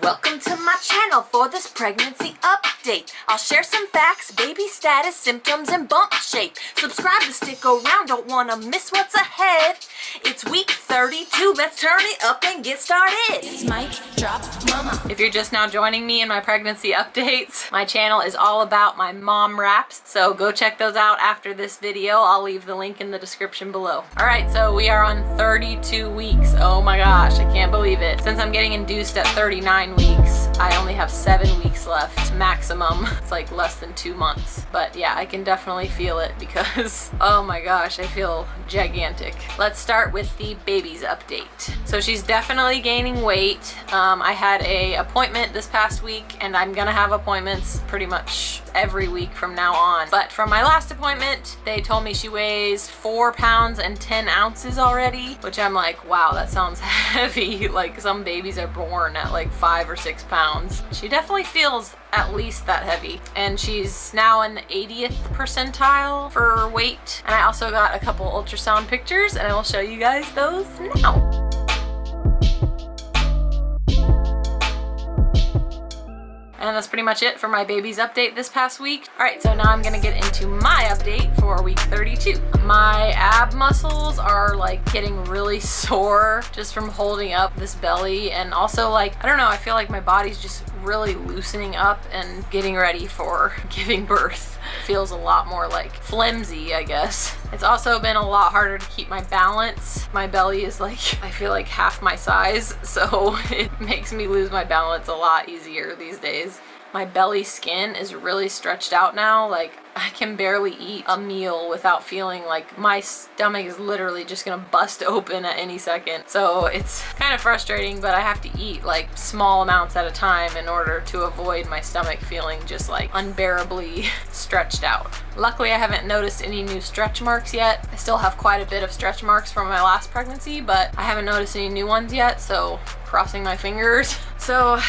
Welcome to my channel for this pregnancy update. I'll share some facts, baby status, symptoms, and bump shape. Subscribe to stick around, don't wanna miss what's ahead. It's week 32, let's turn it up and get started. It's Mic Drop Mama. If you're just now joining me in my pregnancy updates, my channel is all about my mom raps, so go check those out after this video. I'll leave the link in the description below. Alright, so we are on 32 weeks. Oh my gosh, I can't believe it. Since I'm getting induced at 39 weeks, I only have 7 weeks left maximum. It's like less than 2 months. But yeah, I can definitely feel it because, oh my gosh, I feel gigantic. Let's start with the baby's update. So she's definitely gaining weight. I had a appointment this past week, and I'm gonna have appointments pretty much every week from now on. But from my last appointment, they told me she weighs 4 pounds and 10 ounces already, which I'm like, wow, that sounds heavy. Like some babies are born at like 5 or 6 pounds. She definitely feels at least that heavy, and she's now in the 80th percentile for weight. And I also got a couple ultrasound pictures, and I will show you guys those now. And that's pretty much it for my baby's update this past week. All right, so now I'm gonna get into my update for week 32. My ab muscles are like getting really sore just from holding up this belly, and also like, I don't know, I feel like my body's just really loosening up and getting ready for giving birth. It feels a lot more like flimsy, I guess. It's also been a lot harder to keep my balance. My belly is like, I feel like half my size, so it makes me lose my balance a lot easier these days. My belly skin is really stretched out now. Like, I can barely eat a meal without feeling like my stomach is literally just gonna bust open at any second. So it's kind of frustrating, but I have to eat like small amounts at a time in order to avoid my stomach feeling just like unbearably stretched out. Luckily, I haven't noticed any new stretch marks yet. I still have quite a bit of stretch marks from my last pregnancy, but I haven't noticed any new ones yet, so crossing my fingers. So,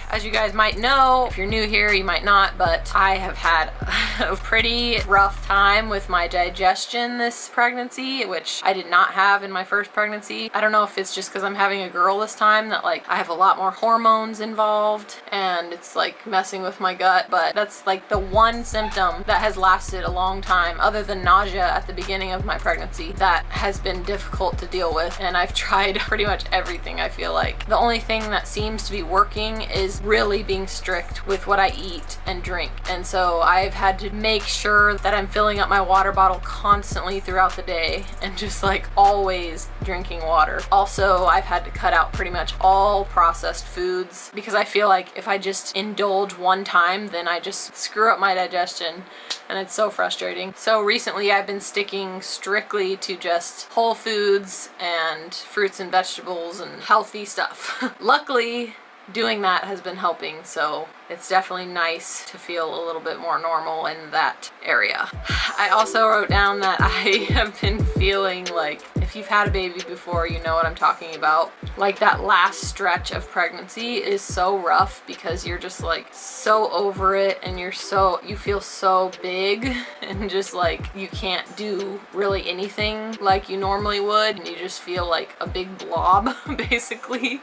as you guys might know, if you're new here, you might not, but I have had a pretty rough time with my digestion this pregnancy, which I did not have in my first pregnancy. I don't know if it's just because I'm having a girl this time that like I have a lot more hormones involved and it's like messing with my gut, but that's like the one symptom that has lasted a long time, other than nausea at the beginning of my pregnancy, that has been difficult to deal with. And I've tried pretty much everything, I feel like. The only thing that seems to be working is really being strict with what I eat and drink. And so I've had to make sure that I'm filling up my water bottle constantly throughout the day and just like always drinking water. Also, I've had to cut out pretty much all processed foods because I feel like if I just indulge one time, then I just screw up my digestion, and it's so frustrating. So recently I've been sticking strictly to just whole foods and fruits and vegetables and healthy stuff. Luckily, doing that has been helping, so it's definitely nice to feel a little bit more normal in that area. I also wrote down that I have been feeling like, if you've had a baby before, you know what I'm talking about. Like that last stretch of pregnancy is so rough because you're just like so over it, and you feel so big and just like you can't do really anything like you normally would, and you just feel like a big blob basically.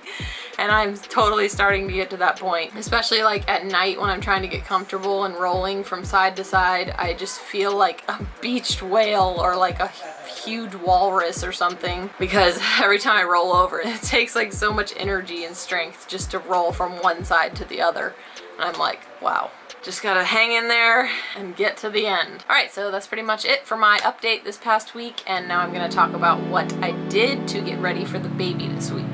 And I'm totally starting to get to that point, especially like at night when I'm trying to get comfortable and rolling from side to side. I just feel like a beached whale or like a huge walrus or something, because every time I roll over, it takes like so much energy and strength just to roll from one side to the other. And I'm like, wow, just gotta hang in there and get to the end. All right, so that's pretty much it for my update this past week, and now I'm gonna talk about what I did to get ready for the baby this week.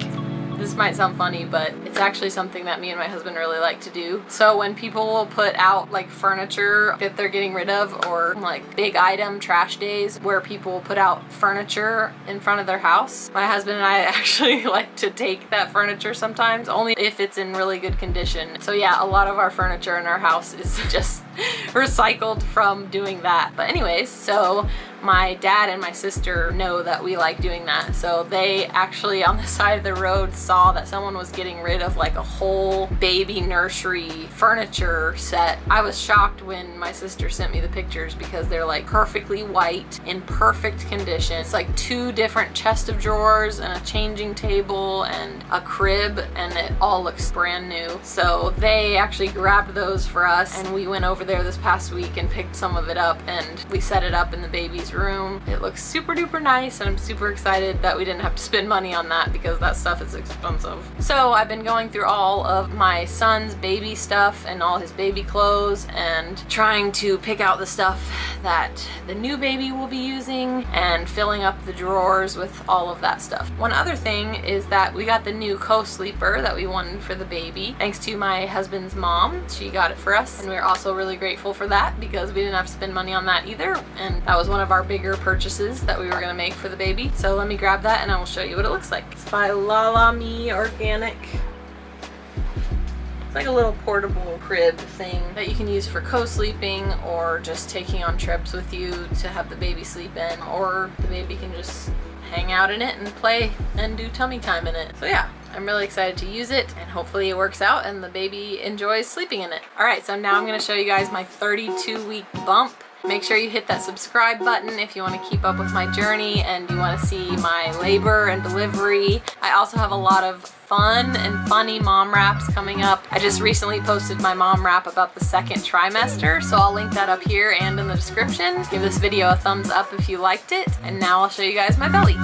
This might sound funny, but it's actually something that me and my husband really like to do. So when people will put out like furniture that they're getting rid of, or like big item trash days where people will put out furniture in front of their house, my husband and I actually like to take that furniture sometimes, only if it's in really good condition. So yeah, a lot of our furniture in our house is just recycled from doing that. But anyways, so my dad and my sister know that we like doing that. So they actually on the side of the road saw that someone was getting rid of like a whole baby nursery furniture set. I was shocked when my sister sent me the pictures because they're like perfectly white, in perfect condition. It's like 2 different chest of drawers and a changing table and a crib, and it all looks brand new. So they actually grabbed those for us, and we went over there this past week and picked some of it up, and we set it up in the baby's room. It looks super duper nice, and I'm super excited that we didn't have to spend money on that because that stuff is expensive. So I've been going through all of my son's baby stuff and all his baby clothes and trying to pick out the stuff that the new baby will be using and filling up the drawers with all of that stuff. One other thing is that we got the new co-sleeper that we wanted for the baby thanks to my husband's mom. She got it for us, and we we're also really grateful for that because we didn't have to spend money on that either, and that was one of our bigger purchases that we were going to make for the baby. So let me grab that and I will show you what it looks like. It's by La Me Organic. It's like a little portable crib thing that you can use for co-sleeping or just taking on trips with you to have the baby sleep in, or the baby can just hang out in it and play and do tummy time in it. So yeah, I'm really excited to use it, and hopefully it works out and the baby enjoys sleeping in it. All right, so now I'm going to show you guys my 32-week bump. Make sure you hit that subscribe button if you want to keep up with my journey and you want to see my labor and delivery. I also have a lot of fun and funny mom raps coming up. I just recently posted my mom rap about the 2nd trimester, so I'll link that up here and in the description. Give this video a thumbs up if you liked it, and now I'll show you guys my belly.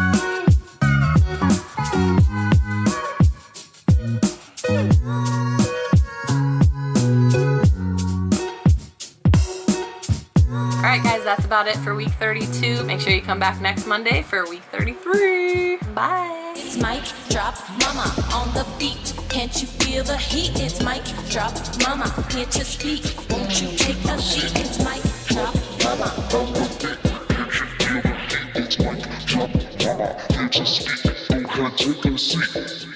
Alright guys, that's about it for week 32. Make sure you come back next Monday for week 33. Bye! It's Mic Drop Mama on the beat. Can't you feel the heat? It's Mic Drop Mama here to speak. Won't you take a seat? It's Mic Drop Mama on the beat. Can't you feel the heat? It's Mic Drop Mama here to speak. Go ahead, take a seat.